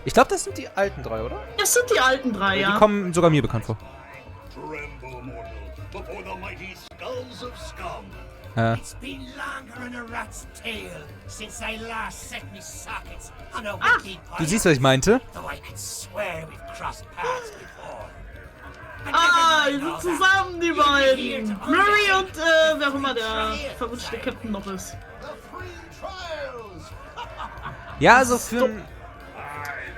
Ich glaube, das sind die alten drei, oder? Das sind die alten drei, ja. Die kommen sogar mir bekannt vor. It's been longer than a rat's tail since I last set me sockets on a wicked Du siehst, was ich meinte? though I could swear we've crossed paths before. Die sind zusammen, die beiden. Murray und, wer auch immer der verrutschte Captain noch ist. Ja, also für ein...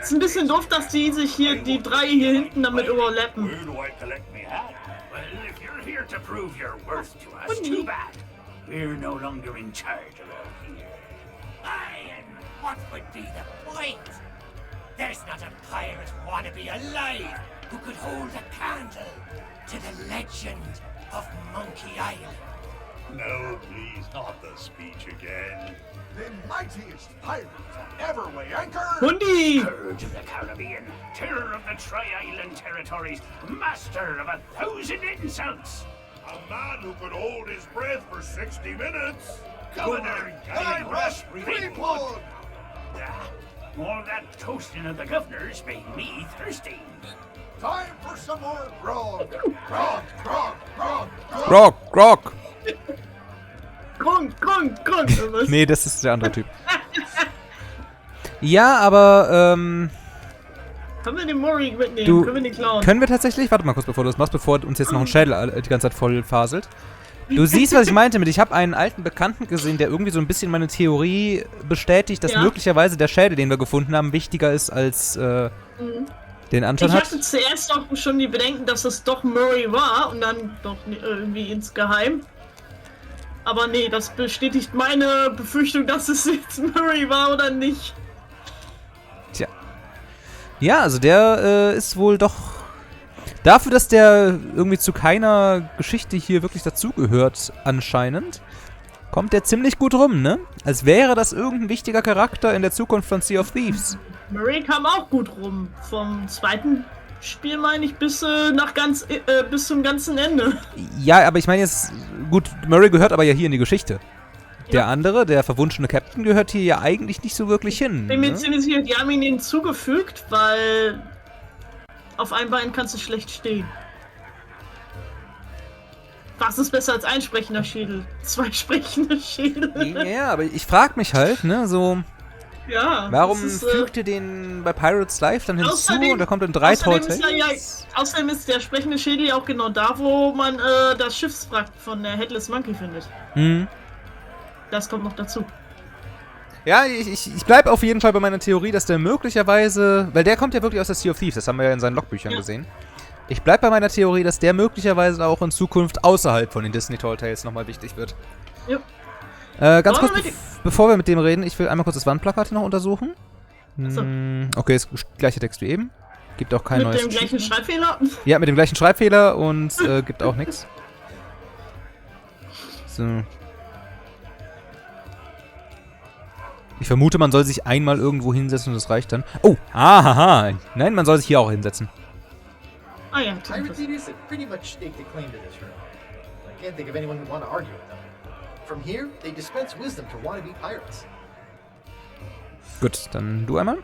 Ist ein bisschen doof, dass die sich hier, die drei hier hinten damit überlappen. Well, if you're here to prove your worth to us, too bad. We're no longer in charge around here. Aye, and what would be the point? There's not a pirate wannabe alive who could hold a candle to the legend of Monkey Island. No, please, not the speech again. The mightiest pirates ever weigh anchor! Hundi! Purge of the Caribbean, terror of the Tri-Island territories, master of 1,000 insults. A man who could hold his breath for 60 minutes. Governor, I rush Greenwood! All that toasting of the governors made me thirsty. Time for some more grog! Grog, grog, grog, grog! Grog, Grog! Grog. Nee, das ist der andere Typ. Ja, aber, Können wir den Murray mitnehmen? Können wir den klauen? Können wir tatsächlich? Warte mal kurz, bevor du das machst, bevor uns jetzt noch ein Schädel die ganze Zeit voll faselt. Du siehst, was ich meinte mit, ich habe einen alten Bekannten gesehen, der irgendwie so ein bisschen meine Theorie bestätigt, dass möglicherweise der Schädel, den wir gefunden haben, wichtiger ist als den Anschein hat. Ich hatte zuerst auch schon die Bedenken, dass es doch Murray war und dann doch irgendwie insgeheim. Aber nee, das bestätigt meine Befürchtung, dass es jetzt Murray war oder nicht. Tja. Ja, also der ist wohl doch... Dafür, dass der irgendwie zu keiner Geschichte hier wirklich dazugehört, anscheinend, kommt der ziemlich gut rum, ne? Als wäre das irgendein wichtiger Charakter in der Zukunft von Sea of Thieves. Murray kam auch gut rum. Vom zweiten Spiel meine ich bis zum ganzen Ende. Ja, aber ich meine jetzt... Gut, Murray gehört aber ja hier in die Geschichte. Der andere, der verwunschene Captain, gehört hier ja eigentlich nicht so wirklich hin. Ich bin mir ziemlich sicher, die haben ihn hinzugefügt, weil auf einem Bein kannst du schlecht stehen. Was ist besser als ein sprechender Schädel? 2 sprechende Schädel. Ja, aber ich frag mich halt, ne, so... Ja. Warum fügt ihr den bei Pirates Live dann hinzu und da kommt dann 3 Telltales? Außerdem ist der sprechende Schädel ja auch genau da, wo man das Schiffswrack von der Headless Monkey findet. Mhm. Das kommt noch dazu. Ja, ich bleib auf jeden Fall bei meiner Theorie, dass der möglicherweise... Weil der kommt ja wirklich aus der Sea of Thieves, das haben wir ja in seinen Logbüchern gesehen. Ich bleib bei meiner Theorie, dass der möglicherweise auch in Zukunft außerhalb von den Disney Telltales nochmal wichtig wird. Ja. Ganz kurz, bevor wir mit dem reden, ich will einmal kurz das Wandplakat hier noch untersuchen. Achso. Okay, ist gleicher Text wie eben. Gibt auch kein neues... Mit dem gleichen Schreibfehler? Ja, mit dem gleichen Schreibfehler und gibt auch nichts. So. Ich vermute, man soll sich einmal irgendwo hinsetzen und das reicht dann. Oh, haha. Nein, man soll sich hier auch hinsetzen. Ah ja, Pirate leaders have pretty much staked a claim to this room. I can't think of anyone who'd want to argue with them. From here, they dispense wisdom to wannabe pirates. Gut, dann du einmal.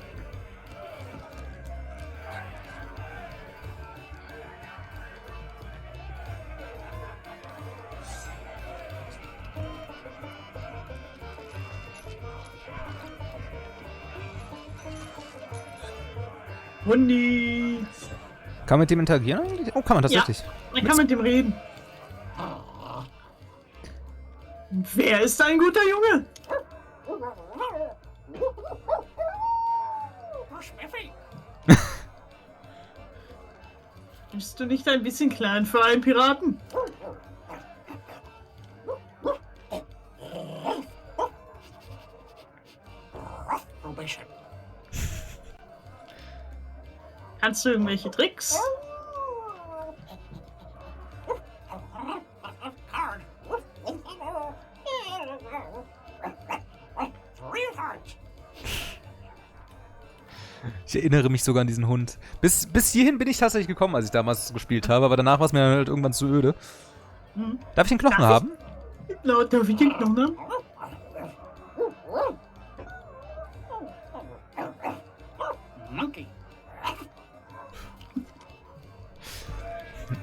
Hundi. Kann man mit dem interagieren? Oh, kann man tatsächlich. Ja, man kann mit dem reden. Wer ist ein guter Junge? Bist du nicht ein bisschen klein für einen Piraten? Kannst du irgendwelche Tricks? Ich erinnere mich sogar an diesen Hund. Bis hierhin bin ich tatsächlich gekommen, als ich damals gespielt habe, aber danach war es mir dann halt irgendwann zu öde. Darf ich den Knochen haben? Darf ich den Knochen haben? monkey.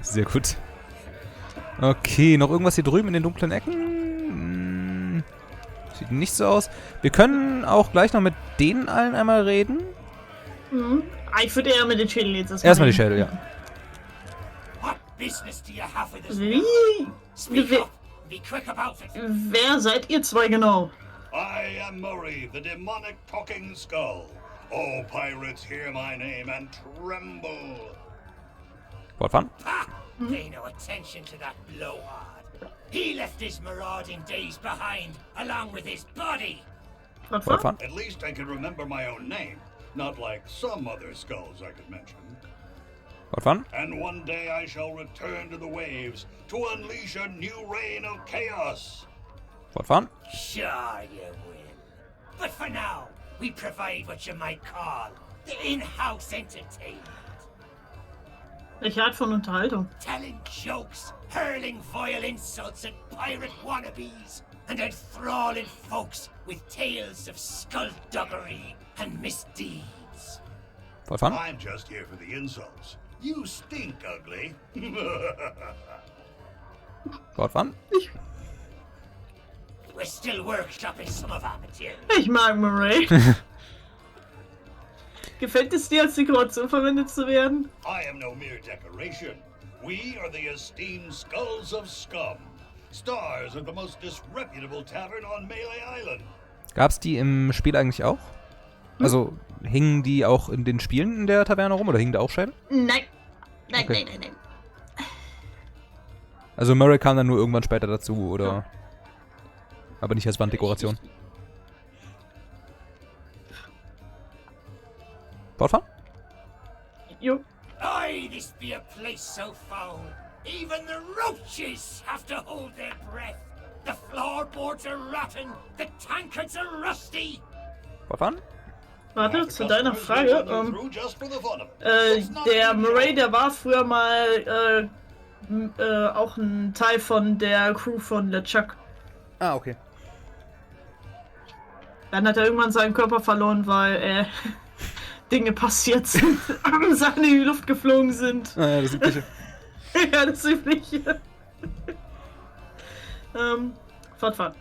Sehr gut. Okay, noch irgendwas hier drüben in den dunklen Ecken? Sieht nicht so aus. Wir können auch gleich noch mit denen allen einmal reden. Mhm. Ich würde eher mit den Schädel jetzt Erstmal die Schädel, ja. What business do you have with us? Wie? Speak up. Be quick about it. Wer seid ihr zwei genau? I am Murray, the demonic talking skull. Oh, pirates, hear my name and tremble. Fortfahren. Ah, pay no attention to that blowhard. He left his marauding days behind, along with his body. Fortfahren. At least I can remember my own name, not like some other skulls I could mention. Fortfahren. And one day I shall return to the waves to unleash a new reign of chaos. Fortfahren. Sure you will. But for now, we provide what you might call the in-house entertainment. Welche Art von Unterhaltung? Telling jokes, hurling vile insults at pirate wannabes, and enthralling folks with tales of skullduggery and misdeeds. Fortfahren. I'm just here for the insults. You stink, ugly. Fortfahren. We're still workshopping some of our material. Ich mag Murray. Gefällt es dir, als Dekoration verwendet zu werden? I am no mere decoration. We are the esteemed skulls of scum, stars of the most disreputable tavern on Mêlée Island. Gab's die im Spiel eigentlich auch? Also, hingen die auch in den Spielen in der Taverne rum oder hingen da auch Schädel? Nein. Nein, Okay. nein. Also Murray kam dann nur irgendwann später dazu, oder? Aber nicht als Wanddekoration. Fortfahren? Jo. Aye, this be a place so foul. Even the roaches have to hold their breath. The floorboards are rotten. The tankards are rusty. Fortfahren? Warte, zu deiner Frage. Just for the fun of it. Der Murray, der war früher mal auch ein Teil von der Crew von LeChuck. Ah, okay. Dann hat er irgendwann seinen Körper verloren, weil Dinge passiert sind. Sachen in die Luft geflogen sind. Ah ja, das Übliche. Ja, das Übliche. Fortfahren.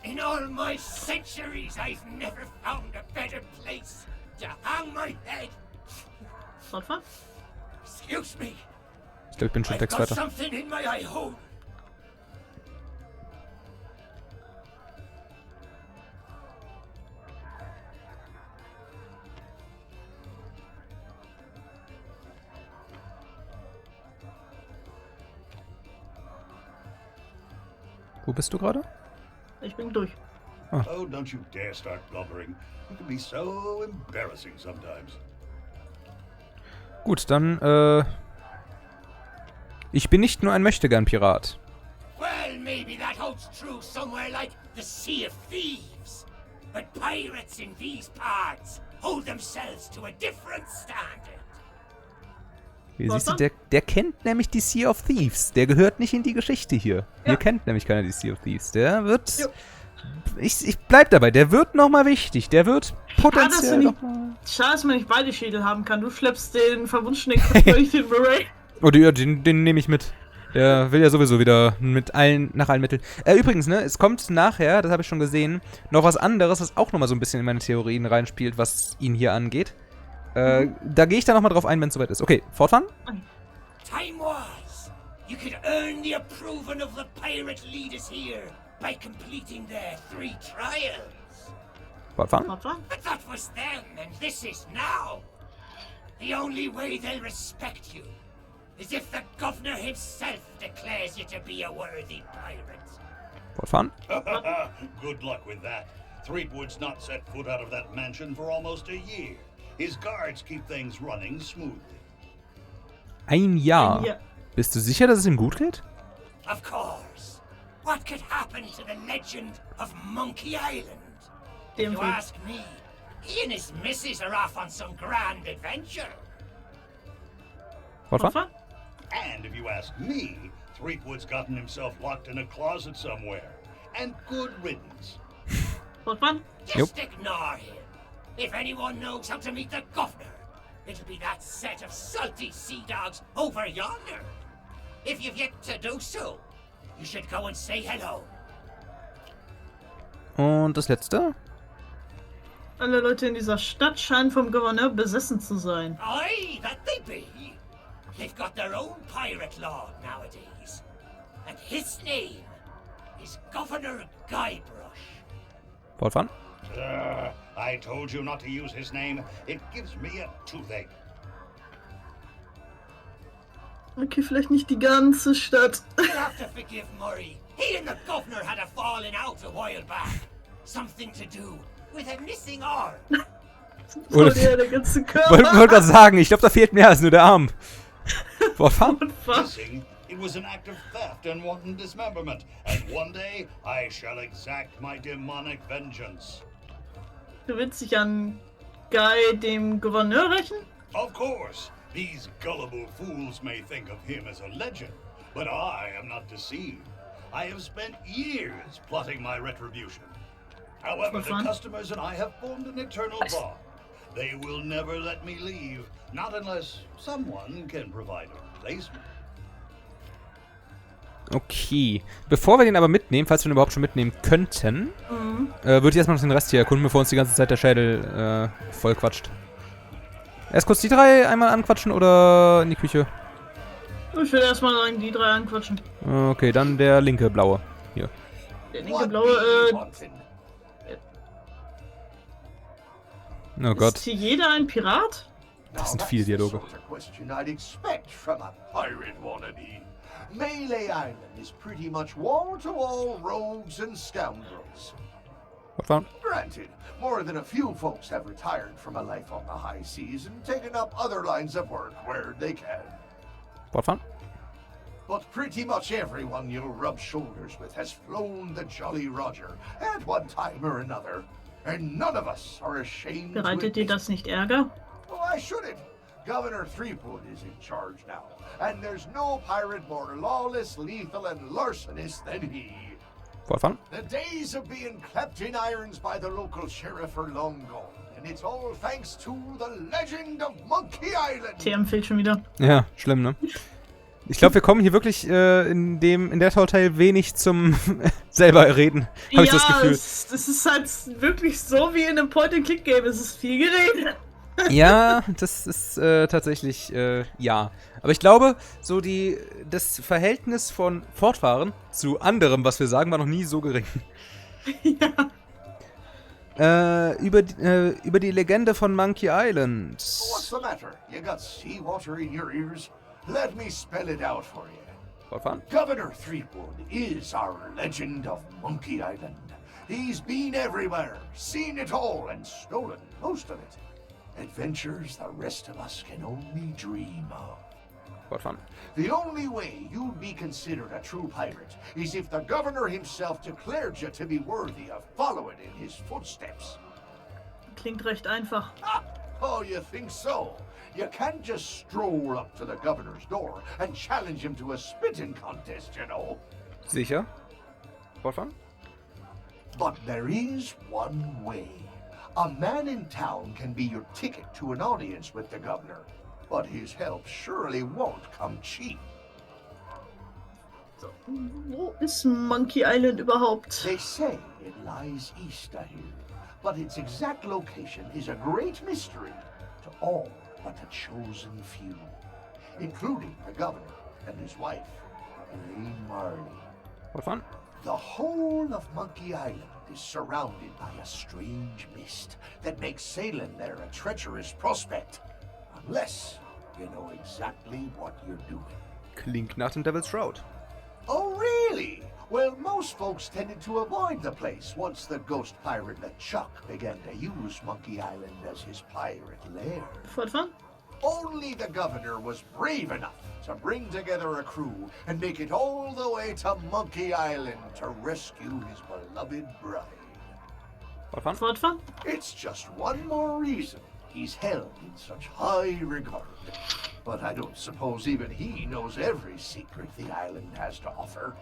In all my centuries, I've never found a better place to hang my head. Fortfahren. Excuse me. Ich glaube, ich bin schon I've Text got weiter. something in my eye hole. Wo bist du gerade? Ich bin durch. Oh, don't you dare start blubbering. You can be so embarrassing sometimes. Gut, dann, ich bin nicht nur ein Möchtegern-Pirat. Well, maybe that holds true somewhere like the Sea of Thieves. But pirates in these parts hold themselves to a different standard. Hier siehst du, der kennt nämlich die Sea of Thieves. Der gehört nicht in die Geschichte hier. Hier kennt nämlich keiner die Sea of Thieves. Der wird... Jo. Ich bleib dabei, der wird nochmal wichtig. Der wird potenziell nochmal... Schade, dass man nicht beide Schädel haben kann. Du schleppst den verwunschenen Kopf durch den Murray. Oh, den nehme ich mit. Der will ja sowieso wieder nach allen Mitteln. Übrigens, ne, es kommt nachher, das habe ich schon gesehen, noch was anderes, was auch nochmal so ein bisschen in meine Theorien reinspielt, was ihn hier angeht. Da gehe ich dann nochmal drauf ein, wenn es soweit ist. Okay, fortfahren? Time was. You could earn the approval of the pirate leaders here by completing their 3 trials. Fortfahren? Fortfahren? But that was then, and this is now. The only way they'll respect you is if the governor himself declares you to be a worthy pirate. Fortfahren? Good luck with that. Threepwood's not set foot out of that mansion for almost a year. His guards keep things running smoothly. Ein Jahr. Ja. Bist du sicher, dass es ihm gut geht? Of course. What could happen to the legend of Monkey Island? If Dem you Film. ask me, he and his missus are off on some grand adventure. Fortfahren? Fortfahren? And if you ask me, Threepwood's gotten himself locked in a closet somewhere. And good riddance. Fortfahren? Just ignore him. If anyone knows how to meet the governor, it'll be that set of salty sea dogs over yonder. If you've yet to do so, you should go and say hello. Und das letzte? Alle Leute in dieser Stadt scheinen vom Gouverneur besessen zu sein. Aye, that they be. They've got their own pirate law nowadays. And his name is Governor Guybrush. Fortfahren? I told you not to use his name. It gives me a toothache. Okay, vielleicht nicht die ganze Stadt. You have to forgive Murray. He and the governor had a falling out a while back. Something to do with a missing arm. Oder- Ja, der ganze Körper. Wollte gerade sagen, ich glaube, da fehlt mehr als nur der Arm. Fortfahren? Missing, it was an act of theft and wanton dismemberment, and one day I shall exact my demonic vengeance. Du willst dich an Guy, dem Gouverneur, rächen? Of course, these gullible fools may think of him as a legend, but I am not deceived. I have spent years plotting my retribution. However, the customers and I have formed an eternal bond. They will never let me leave, not unless someone can provide a replacement. Okay. Bevor wir den aber mitnehmen, falls wir den überhaupt schon mitnehmen könnten, würde ich erstmal noch den Rest hier erkunden, bevor uns die ganze Zeit der Schädel voll quatscht. Erst kurz die 3 einmal anquatschen oder in die Küche? Ich will erstmal sagen, die 3 anquatschen. Okay, dann der linke blaue. Hier. Der linke blaue, Oh Gott. ist hier jeder ein Pirat? Das sind viele Dialoge. That's the sort of question I'd expect from a pirate wannabe. Mêlée Island is pretty much wall-to-wall rogues and scoundrels. Fortfahren? Granted, more than a few folks have retired from a life on the high seas and taken up other lines of work where they can. Fortfahren? But pretty much everyone you'll rub shoulders with has flown the Jolly Roger at one time or another. And none of us are ashamed to Bereitet dir admit das nicht Ärger? Oh, I shouldn't. Governor Threepwood is in charge now, and there's no pirate more lawless, lethal, and larcenous than he. Fortfahren? The days of being clapped in irons by the local sheriff are long gone, and it's all thanks to the Legend of Monkey Island. TM fehlt schon wieder. Ja, schlimm, ne? Ich glaube, wir kommen hier wirklich in der Teil wenig zum selber reden, habe ich das Gefühl. Es ist halt wirklich so wie in einem Point-and-Click-Game. Es ist viel geredet. Ja, das ist tatsächlich, ja. Aber ich glaube, so das Verhältnis von Fortfahren zu anderem, was wir sagen, war noch nie so gering. Ja. Über die Legende von Monkey Island. What's the matter? You got seawater in your ears? Let me spell it out for you. Fortfahren? Governor Threepwood is our Legend of Monkey Island. He's been everywhere, seen it all, and stolen most of it. Adventures the rest of us can only dream of. Fortfahren? The only way you'd be considered a true pirate is if the governor himself declared you to be worthy of following in his footsteps. Klingt recht einfach. Ah, oh, you think so? You can't just stroll up to the governor's door and challenge him to a spitting contest, you know. Sicher? Fortfahren? But there is one way. A man in town can be your ticket to an audience with the governor, but his help surely won't come cheap. So, wo ist Monkey Island überhaupt? They say it lies east of here, but its exact location is a great mystery to all but a chosen few, including the governor and his wife, Elaine Marley. Fortfahren? The whole of Monkey Island is surrounded by a strange mist that makes sailing there a treacherous prospect, unless you know exactly what you're doing. Klingt nach dem Devil's Shroud. Oh, really? Well, most folks tended to avoid the place once the ghost pirate LeChuck began to use Monkey Island as his pirate lair. Fortfahren? Only the governor was brave enough to bring together a crew and make it all the way to Monkey Island to rescue his beloved bride. Fortfahren? Fortfahren? It's just one more reason he's held in such high regard. But I don't suppose even he knows every secret the island has to offer.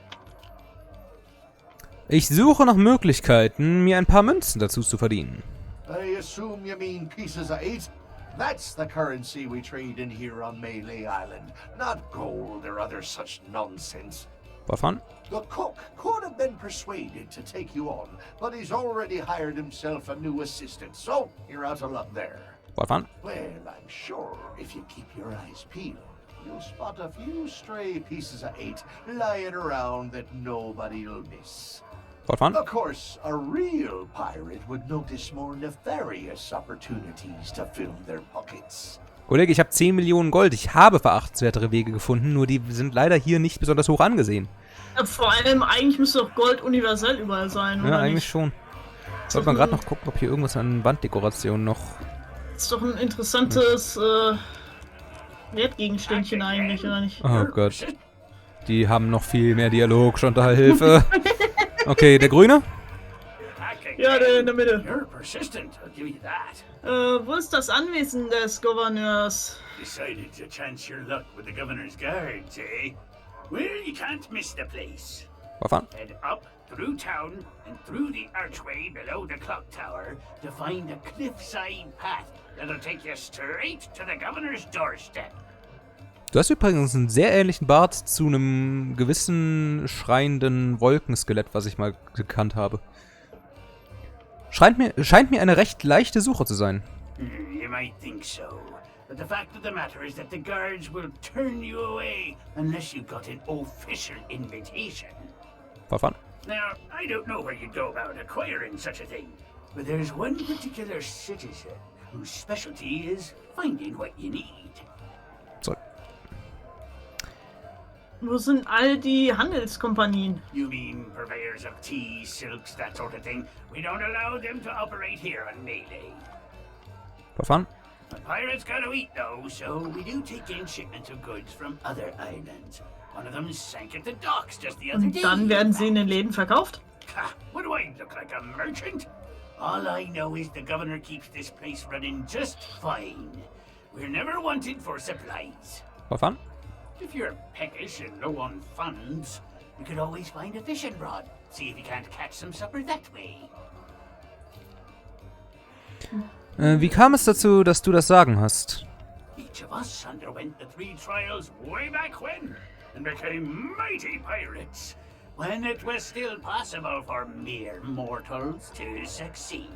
Ich suche nach Möglichkeiten, mir ein paar Münzen dazu zu verdienen. I assume you mean pieces of 8? That's the currency we trade in here on Mêlée Island, not gold or other such nonsense. Wovon? The cook could have been persuaded to take you on, but he's already hired himself a new assistant, so you're out of luck there. Wovon? Well, I'm sure if you keep your eyes peeled, you'll spot a few stray pieces of eight lying around that nobody'll miss. Wovon? Of course, a real pirate would notice more nefarious opportunities to fill their pockets. Kollege, ich habe 10 Millionen Gold. Ich habe verachtenswertere Wege gefunden, nur die sind leider hier nicht besonders hoch angesehen. Ja, vor allem, eigentlich müsste doch Gold universell überall sein, oder Ja, eigentlich nicht? schon. Sollte man gerade noch gucken, ob hier irgendwas an Wanddekorationen noch... Das ist doch ein interessantes Wertgegenständchen eigentlich, oder nicht? Oh Gott. Die haben noch viel mehr Dialog, schon da Hilfe. Okay, der Grüne? Ja, der in der Mitte. You're persistent, I'll give you that. Wo ist das Anwesen des Gouverneurs? Decided to chance your luck with the governor's guards, eh? Well, you can't miss the place. Wovon? Head up, through town, and through the archway below the clock tower to find a cliffside path that'll take you straight to the governor's doorstep. Du hast übrigens einen sehr ähnlichen Bart zu einem gewissen schreienden Wolkenskelett, was ich mal gekannt habe. Scheint mir eine recht leichte Suche zu sein. You might think so, but the fact of the matter is that the guards will turn you away unless you've got an official invitation. Wovon? Now, I don't know where you'd go about acquiring such a thing, but there's one particular citizen whose specialty is finding what you need. Zurück. Wo sind all die Handelskompanien? You mean purveyors of tea, silks, that sort of thing? We don't allow them to operate here on Mêlée. Wovon? The pirates gotta eat though, so we do take in shipments of goods from other islands. One of them sank at the docks just the other Und day. dann werden sie in den Läden verkauft? Ha, what do I look like, a merchant? All I know is the governor keeps this place running just fine. We're never wanted for supplies. Wovon? If you're peckish and low on funds, you could always find a fishing rod. See if you can't catch some supper that way. Wie kam es dazu, dass du das Sagen hast? Each of us underwent the 3 trials way back when and became mighty pirates, when it was still possible for mere mortals to succeed.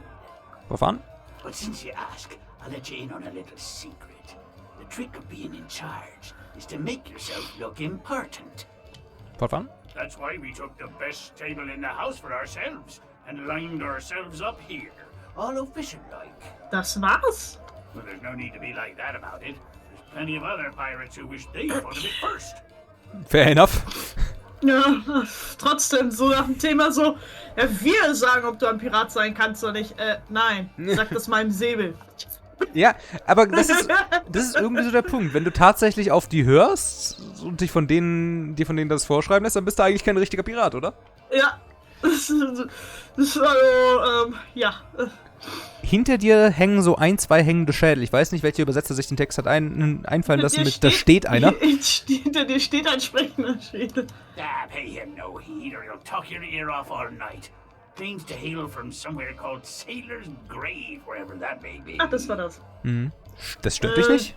Wovon? But since you ask, I'll let you in on a little secret. The trick of being in charge is to make yourself look important. Wovon? That's why we took the best table in the house for ourselves and lined ourselves up here, all official-like. Das war's? Well, there's no need to be like that about it. There's plenty of other pirates who wish they'd thought of it first. Fair enough. Ja, trotzdem, so nach dem Thema so, ja, wir sagen, ob du ein Pirat sein kannst oder nicht. Nein, sag das meinem Säbel. Ja, aber das ist irgendwie so der Punkt. Wenn du tatsächlich auf die hörst und dir von denen das vorschreiben lässt, dann bist du eigentlich kein richtiger Pirat, oder? Ja, das ist also, ja. Hinter dir hängen so 1, 2 hängende Schädel. Ich weiß nicht, welcher Übersetzer sich den Text hat einfallen lassen mit da steht einer. Hinter dir steht ein sprechender Schädel. Ah, pay him no heed or he'll talk your ear off all night. Claims to hail from somewhere called Sailor's Grave, wherever that may be. Ach, das war das. Mhm. Das stört dich nicht?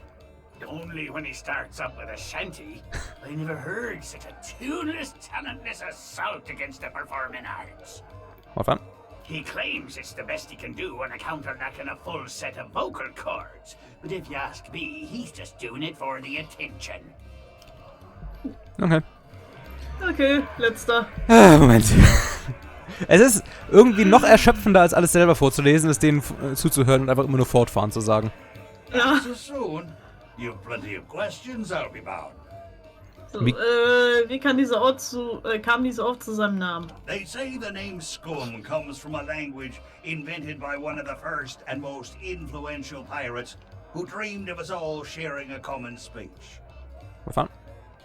Only when he starts up with a shanty. I never heard such a tuneless, talentless assault against the performing arts. Wovon? He claims it's the best he can do on account of lacking a full set of vocal cords. But if you ask me, he's just doing it for the attention. Okay. Okay, letzter. Moment. Es ist irgendwie noch erschöpfender, als alles selber vorzulesen, ist denen zuzuhören und einfach immer nur fortfahren zu sagen. Ja. So soon? You've plenty of questions, I'll be bound. So, wie kam dieser Ort zu seinem Namen? They say the name Scum comes from a language invented by one of the first and most influential pirates who dreamed of us all sharing a common speech. Wovon?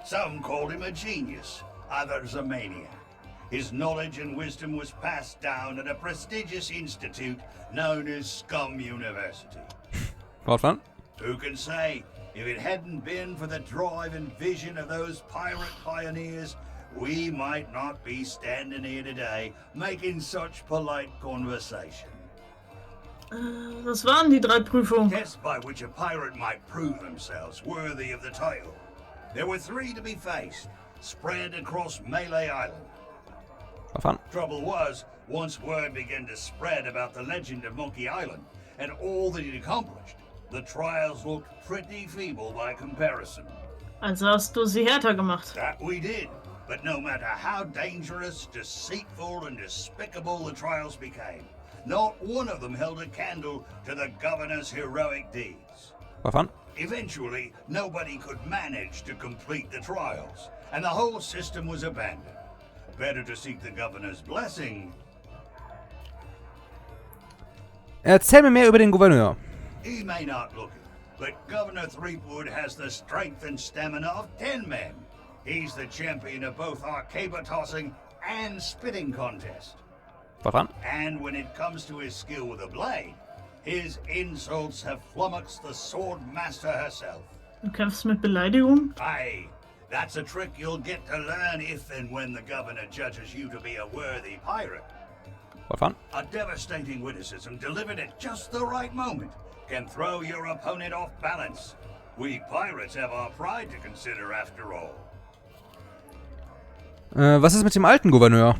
Some called him a genius, others a maniac. His knowledge and wisdom was passed down at a prestigious institute known as Scum University. Wovon? Who can say? If it hadn't been for the drive and vision of those pirate pioneers, we might not be standing here today making such polite conversation. Was waren die 3 Prüfungen? Tests by which a pirate might prove themselves worthy of the title. There were 3 to be faced, spread across Mêlée Island. War fun. Trouble was, once word began to spread about the legend of Monkey Island and all that he'd accomplished, the trials looked pretty feeble by comparison. Also hast du sie härter gemacht. That we did, but no matter how dangerous, deceitful, and despicable the trials became, not one of them held a candle to the governor's heroic deeds. War fun. Eventually, nobody could manage to complete the trials, and the whole system was abandoned. Better to seek the governor's blessing. Erzähl mir mehr über den Gouverneur. He may not look it, but Governor Threepwood has the strength and stamina of 10 men. He's the champion of both our caber tossing and spitting contest. War fun. And when it comes to his skill with a blade, his insults have flummoxed the sword master herself. Du kämpfst mit Beleidigung? Aye, that's a trick you'll get to learn if and when the governor judges you to be a worthy pirate. War fun. A devastating witticism delivered at just the right moment can throw your opponent off balance. We pirates have our pride to consider after all. Was ist mit dem alten Gouverneur?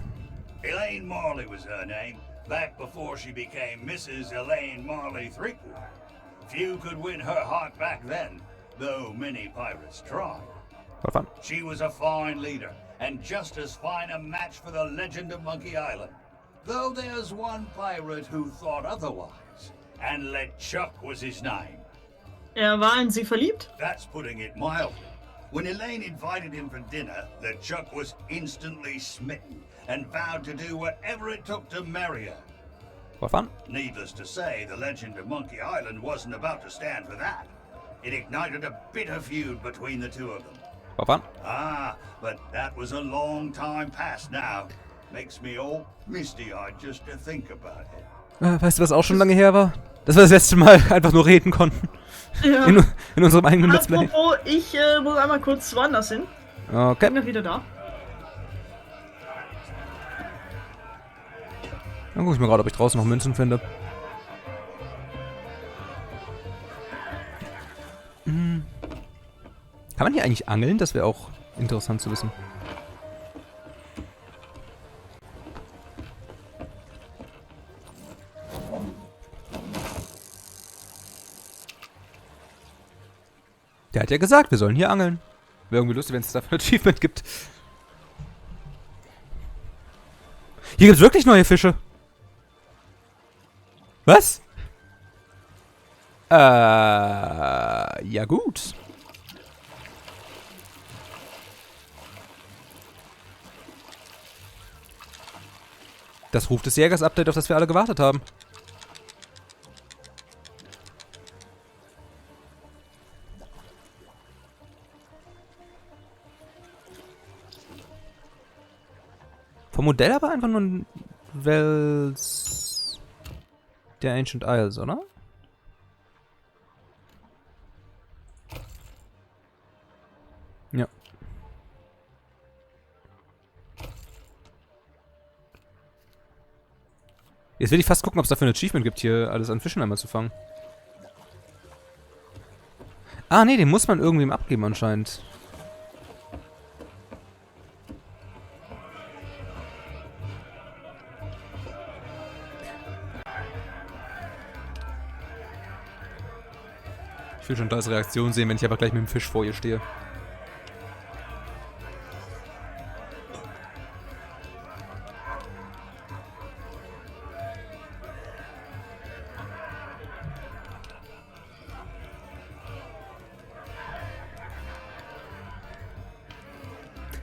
Elaine Marley was her name, back before she became Mrs. Elaine Marley Threepwood. Few could win her heart back then, though many pirates tried. War fun. She was a fine leader, and just as fine a match for the legend of Monkey Island. Though there's one pirate who thought otherwise, and LeChuck was his name. War in sie verliebt? That's putting it mildly. When Elaine invited him for dinner, LeChuck was instantly smitten and vowed to do whatever it took to marry her. War fun. Needless to say, the legend of Monkey Island wasn't about to stand for that. It ignited a bitter feud between the two of them. War fun. Ah, but that was a long time past now. Makes me all misty-eyed just to think about it. Weißt du, was auch schon lange her war? Dass wir das letzte Mal einfach nur reden konnten. Ja. In unserem eigenen Let's Play. Apropos, ich muss einmal kurz woanders hin. Okay. Bin ja wieder da. Dann gucke ich mal gerade, ob ich draußen noch Münzen finde. Kann man hier eigentlich angeln? Das wäre auch interessant zu wissen. Der hat ja gesagt, wir sollen hier angeln. Wäre irgendwie lustig, wenn es dafür ein Achievement gibt. Hier gibt es wirklich neue Fische. Was? Ja gut. Das Ruf des Jägers-Update, auf das wir alle gewartet haben. Vom Modell aber einfach nur ein Wels der Ancient Isles, oder? Ja. Jetzt will ich fast gucken, ob es dafür ein Achievement gibt, hier alles an Fischen einmal zu fangen. Ah, nee, den muss man irgendwem abgeben anscheinend. Ich will schon Dals Reaktion sehen, wenn ich aber gleich mit dem Fisch vor ihr stehe.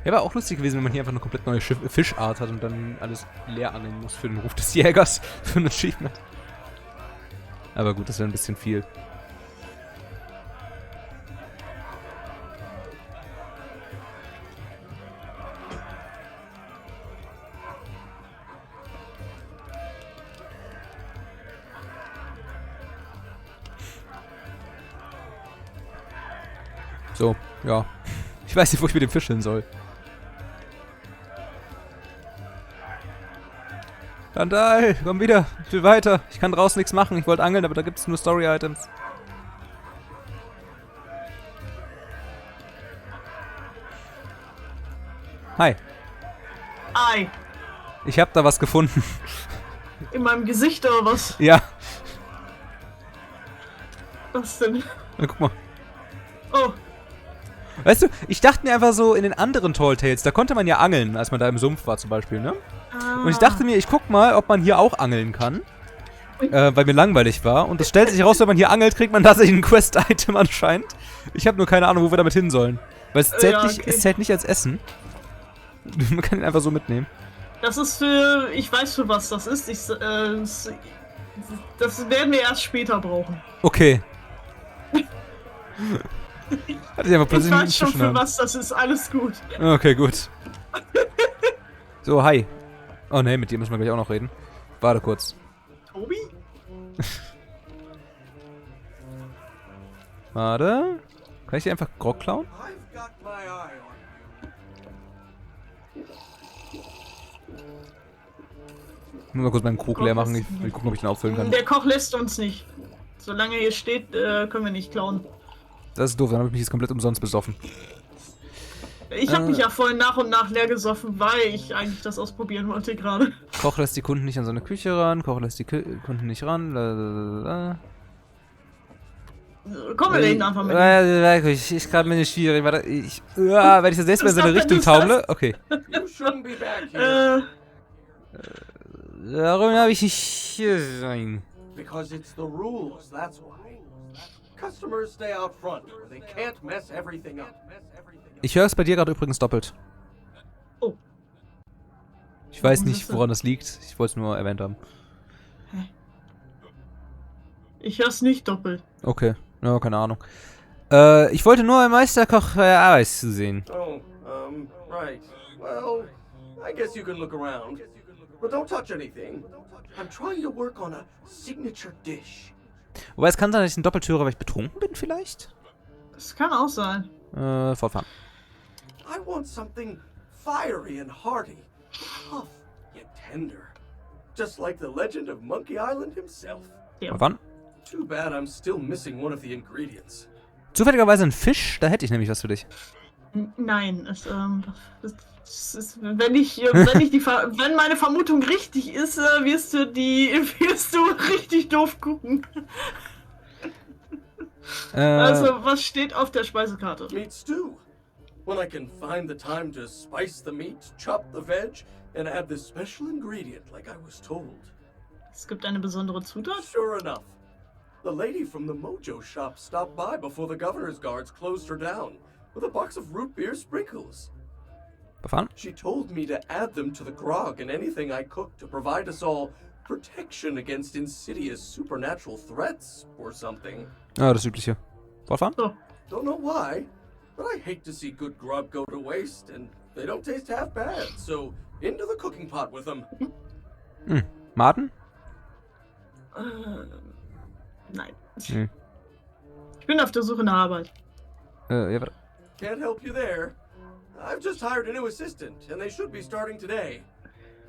Ja, war auch lustig gewesen, wenn man hier einfach eine komplett neue Fischart hat und dann alles leer angeln muss für den Ruf des Jägers, für ein Achievement. Aber gut, das wäre ein bisschen viel. So, ja. Ich weiß nicht, wo ich mit dem Fisch hin soll. Dandal, komm wieder. Ich will weiter. Ich kann draußen nichts machen. Ich wollte angeln, aber da gibt es nur Story-Items. Hi. Ei. Ich hab da was gefunden. In meinem Gesicht oder was? Ja. Was denn? Na, guck mal. Oh. Weißt du, ich dachte mir einfach so, in den anderen Tall Tales, da konnte man ja angeln, als man da im Sumpf war zum Beispiel, ne? Und ich dachte mir, ich guck mal, ob man hier auch angeln kann. Weil mir langweilig war. Und es stellt sich raus, wenn man hier angelt, kriegt man tatsächlich ein Quest-Item anscheinend. Ich habe nur keine Ahnung, wo wir damit hin sollen. Weil es zählt, es zählt nicht als Essen. Man kann ihn einfach so mitnehmen. Das ist für... Ich weiß für was das ist. Das werden wir erst später brauchen. Okay. Hatte ich einfach plötzlich Ich einen weiß schon Fisch in für der Hand. was das ist. Alles gut. Okay, gut. So, hi. Oh ne, mit dir müssen wir gleich auch noch reden. Warte kurz. Tobi? Warte. Kann ich dir einfach Grog klauen? Ich muss mal kurz meinen Krug leer machen. Ich will gucken, ob ich den auffüllen kann. Der Koch lässt uns nicht. Solange er hier steht, können wir nicht klauen. Das ist doof, dann habe ich mich jetzt komplett umsonst besoffen. Ich habe mich ja vorhin nach und nach leer gesoffen, weil ich eigentlich das ausprobieren wollte gerade. Koch lässt die Kunden nicht an seine Küche ran. Koch lässt die Kunden nicht ran. Lalalala. Komm, wir reden einfach mit ihm. Ich gerade mir nicht schwierig. Warte, wenn ich das nächste Mal in seine Richtung taumle. Okay. Warum habe ich nicht hier sein? Because it's the rules, that's why. Customers stay out front, where they can't mess everything up. Ich höre es bei dir gerade übrigens doppelt. Oh. Ich weiß nicht, woran das liegt. Ich wollte es nur erwähnt haben. Ich höre es nicht doppelt. Okay. Ja, keine Ahnung. Ich wollte nur im Meisterkoch Arbeit zu sehen. Oh, right. Well, I guess you can look around. But don't touch anything. I'm trying to work on a signature dish. Wobei es kann sein, dass ich ein doppelt höre, weil ich betrunken bin vielleicht? Das kann auch sein. Fortfahren. I want something fiery and hearty. Tough yet tender. Just like the Legend of Monkey Island himself. Ja. Fortfahren. Too bad I'm still missing one of the ingredients. Zufälligerweise ein Fisch, da hätte ich nämlich was für dich. Nein, wenn meine Vermutung richtig ist, wirst du richtig doof gucken. Also, was steht auf der Speisekarte? Meat stew. When I can find the time to spice the meat, chop the veg, and add this special ingredient like I was told. Es gibt eine besondere Zutat? Sure enough. The lady from the Mojo shop stopped by before the governor's guards closed her down with a box of root beer sprinkles. Befahren? She told me to add them to the grog and anything I cook to provide us all protection against insidious supernatural threats or something. Ah, das Übliche. Fortfahren? So. Don't know why, but I hate to see good grub go to waste, and they don't taste half bad, so into the cooking pot with them. Maden? Nein. Hm. Ich bin auf der Suche nach Arbeit. Ja, warte. Can't help you there. I've just hired a new assistant, and they should be starting today.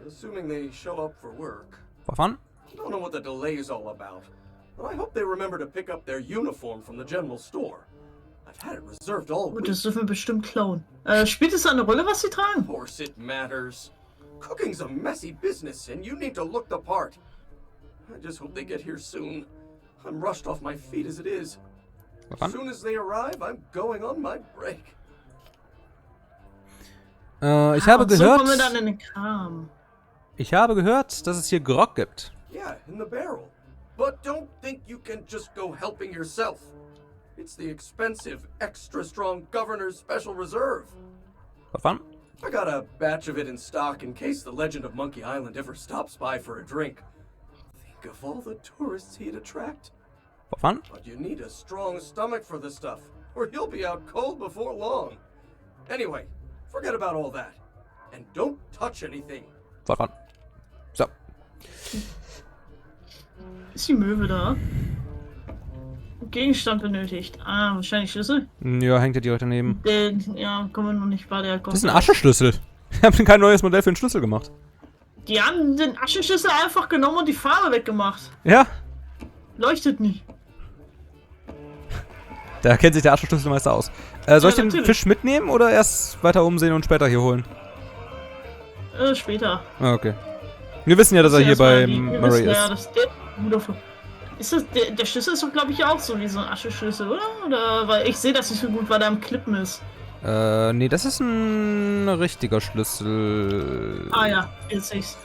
Assuming they show up for work. Fortfahren? Don't know what the delay's all about, but I hope they remember to pick up their uniform from the general store. I've had it reserved all Gut, week. das dürfen wir bestimmt klauen. Spielt es eine Rolle, was sie tragen? Of course it matters. Cooking's a messy business, and you need to look the part. I just hope they get here soon. I'm rushed off my feet as it is. As soon as they arrive, I'm going on my break. Ich habe gehört... So kommen wir dann in den Kram. Ich habe gehört, dass es hier Grog gibt. Yeah, in the barrel. But don't think you can just go helping yourself. It's the expensive, extra strong Governor's Special Reserve. Fortfahren? I got a batch of it in stock in case the Legend of Monkey Island ever stops by for a drink. Think of all the tourists he'd attract. Fortfahren? But you need a strong stomach for this stuff, or you'll be out cold before long. Anyway, forget about all that. And don't touch anything. Fortfahren. So. Ist die Möwe da? Gegenstand benötigt. Ah, wahrscheinlich Schlüssel. Ja, hängt ja direkt daneben. Ja, kommen wir noch nicht bei der. Das ist ein Ascheschlüssel. Ich habe kein neues Modell für einen Schlüssel gemacht. Die haben den Aschenschlüssel einfach genommen und die Farbe weggemacht. Ja, Leuchtet nicht. da kennt sich der Aschenschlüsselmeister aus. Soll ich den natürlich. Fisch mitnehmen oder erst weiter umsehen und später hier holen? Später. Ah, okay. Wir wissen ja, dass er hier bei Wir Murray wissen, ist. Ja, das der ist das, der Schlüssel ist doch, glaube ich, auch so wie so ein Aschenschlüssel, oder? Weil ich sehe das nicht so gut, weil er am Klippen ist. Nee, das ist ein richtiger Schlüssel. Ah ja, jetzt sehe ich's.